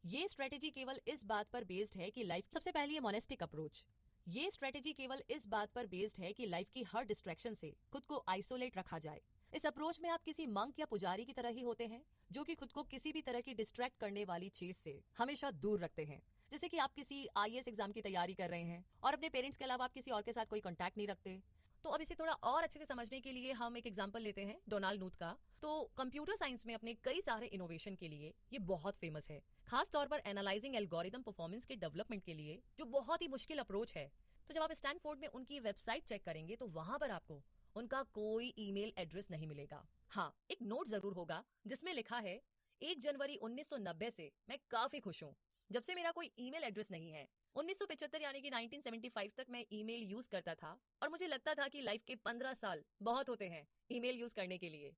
ये स्ट्रेटेजी केवल इस बात पर बेस्ड है कि लाइफ सबसे पहले ये मोनेस्टिक अप्रोच। ये स्ट्रेटेजी केवल इस बात पर बेस्ड है कि लाइफ की हर डिस्ट्रैक्शन से खुद को आइसोलेट रखा जाए। इस अप्रोच में आप किसी मंक या पुजारी की तरह ही होते हैं जो कि खुद को किसी भी तरह की डिस्ट्रैक्ट करने वाली चीज से हमेशा दूर रखते हैं। जैसे कि आप किसी आईएएस एग्जाम की तैयारी कर रहे हैं और अपने पेरेंट्स के अलावा आप किसी और के साथ कोई कॉन्टैक्ट नहीं रखते। तो अब इसे थोड़ा और अच्छे से समझने के लिए हम एक एग्जांपल लेते हैं डोनाल्ड नूथ का। तो कंप्यूटर साइंस में अपने कई सारे इनोवेशन के लिए ये बहुत फेमस है, खास तौर पर एनालाइजिंग एल्गोरिदम परफॉर्मेंस के डेवलपमेंट के लिए, जो बहुत ही मुश्किल अप्रोच है। तो जब आप स्टैनफोर्ड में उनकी वेबसाइट चेक करेंगे तो वहां पर आपको उनका कोई ईमेल एड्रेस नहीं मिलेगा। हाँ, एक नोट जरूर होगा जिसमें लिखा है 1 जनवरी 1990 से मैं काफी खुश हूँ जब से मेरा कोई ईमेल एड्रेस नहीं है। 1975 यानी कि 1975 तक मैं ईमेल यूज करता था और मुझे लगता था कि लाइफ के 15 साल बहुत होते हैं ईमेल यूज करने के लिए।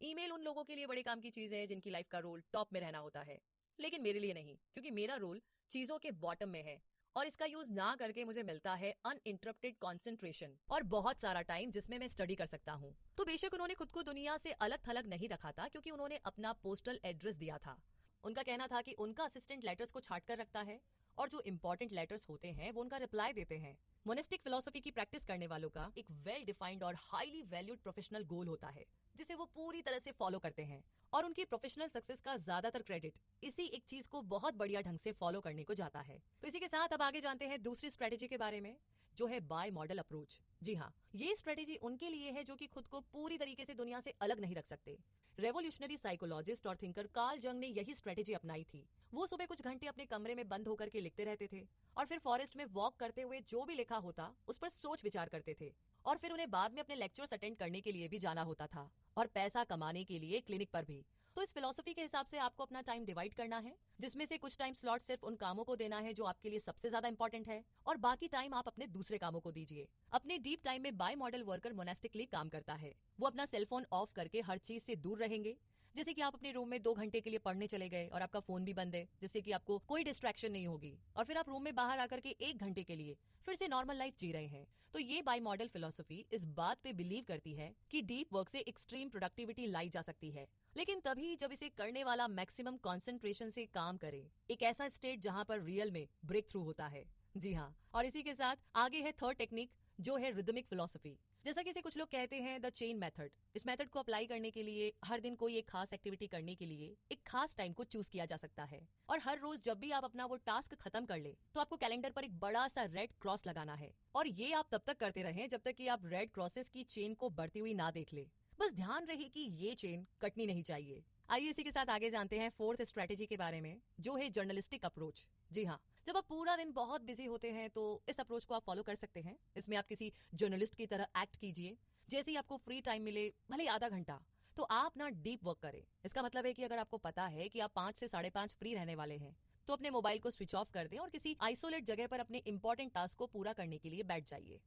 ईमेल उन लोगों के लिए बड़े काम की चीज है जिनकी लाइफ का रोल टॉप में रहना होता है, लेकिन मेरे लिए नहीं, क्योंकि मेरा रोल चीजों के बॉटम में है और इसका यूज ना करके मुझे मिलता है अनइंटरप्टेड कंसंट्रेशन और बहुत सारा टाइम जिसमें मैं स्टडी कर सकता हूँ। तो बेशक उन्होंने खुद को दुनिया से अलग थलग नहीं रखा था, क्योंकि उन्होंने अपना पोस्टल एड्रेस दिया था। उनका कहना था कि उनका असिस्टेंट लेटर्स को छाट कर रखता है और जो इंपॉर्टेंट लेटर्स होते हैं वो उनका रिप्लाई देते हैं। मोनेस्टिक फिलोसफी की प्रैक्टिस करने वालों का एक वेल डिफाइंड और हाईली वैल्यूड प्रोफेशनल गोल होता है जिसे वो पूरी तरह से फॉलो करते हैं, और उनकी प्रोफेशनल सक्सेस का ज्यादातर क्रेडिट इसी एक चीज को बहुत बढ़िया ढंग से फॉलो करने को जाता है। तो इसी के साथ अब आगे जानते हैं दूसरी स्ट्रेटेजी के बारे में, जो है बाय मॉडल अप्रोच। जी हाँ, ये स्ट्रेटेजी उनके लिए है जो कि खुद को पूरी तरीके से दुनिया से अलग नहीं रख सकते। रेवोल्यूशनरी साइकोलॉजिस्ट और थिंकर कार्ल जंग ने यही स्ट्रेटेजी अपनाई थी। वो सुबह कुछ घंटे अपने कमरे में बंद होकर के लिखते रहते थे और फिर फॉरेस्ट में वॉक करते हुए जो भी लिखा होता उस पर सोच विचार करते थे, और फिर उन्हें बाद में अपने लेक्चर्स अटेंड करने के लिए भी जाना होता था और पैसा कमाने के लिए क्लिनिक पर भी। तो इस फिलॉसफी के हिसाब से आपको अपना टाइम डिवाइड करना है, जिसमें से कुछ टाइम स्लॉट सिर्फ उन कामों को देना है जो आपके लिए सबसे ज्यादा इंपॉर्टेंट है, और बाकी टाइम आप अपने दूसरे कामों को दीजिए। अपने डीप टाइम में बाय मॉडल वर्कर मोनेस्टिकली काम करता है। वो अपना सेलफोन ऑफ करके हर चीज से दूर रहेंगे। जैसे कि आप अपने रूम में 2 घंटे के लिए पढ़ने चले गए और आपका फोन भी बंद है, जिससे कि आपको कोई डिस्ट्रैक्शन नहीं होगी, और फिर आप रूम में बाहर आकर के 1 घंटे के लिए फिर से नॉर्मल लाइफ जी रहे हैं। तो ये बाय मॉडल फिलोसफी इस बात पे बिलीव करती है कि डीप वर्क से एक्सट्रीम प्रोडक्टिविटी लाई जा सकती है, लेकिन तभी जब इसे करने वाला मैक्सिमम कंसंट्रेशन से काम करे, एक ऐसा स्टेट जहां पर रियल में ब्रेक थ्रू होता है। जी हाँ, और इसी के साथ आगे है थर्ड टेक्निक, जो है रिदमिक फिलोसफी। जैसा कि इसे कुछ लोग कहते हैं द चेन मेथड। इस मेथड को अप्लाई करने के लिए हर दिन कोई एक खास एक्टिविटी करने के लिए एक खास टाइम को चूज किया जा सकता है, और हर रोज जब भी आप अपना वो टास्क खत्म कर ले तो आपको कैलेंडर पर एक बड़ा सा रेड क्रॉस लगाना है, और ये आप तब तक करते रहें जब तक कि आप रेड क्रॉसेस की चेन को बढ़ती हुई ना देख ले। बस ध्यान रहे कि ये चेन कटनी नहीं चाहिए। आइए इसी के साथ आगे जानते हैं फोर्थ स्ट्रेटेजी के बारे में, जो है जर्नलिस्टिक अप्रोच। जी हाँ, जब आप पूरा दिन बहुत बिजी होते हैं तो इस अप्रोच को आप फॉलो कर सकते हैं। इसमें आप किसी जर्नलिस्ट की तरह एक्ट कीजिए। जैसे ही आपको फ्री टाइम मिले, भले आधा घंटा, तो आप ना डीप वर्क करें। इसका मतलब है कि अगर आपको पता है कि आप 5 से 5:30 फ्री रहने वाले हैं, तो अपने मोबाइल को स्विच ऑफ कर दें और किसी आइसोलेट जगह पर अपने इंपॉर्टेंट टास्क को पूरा करने के लिए बैठ जाइए।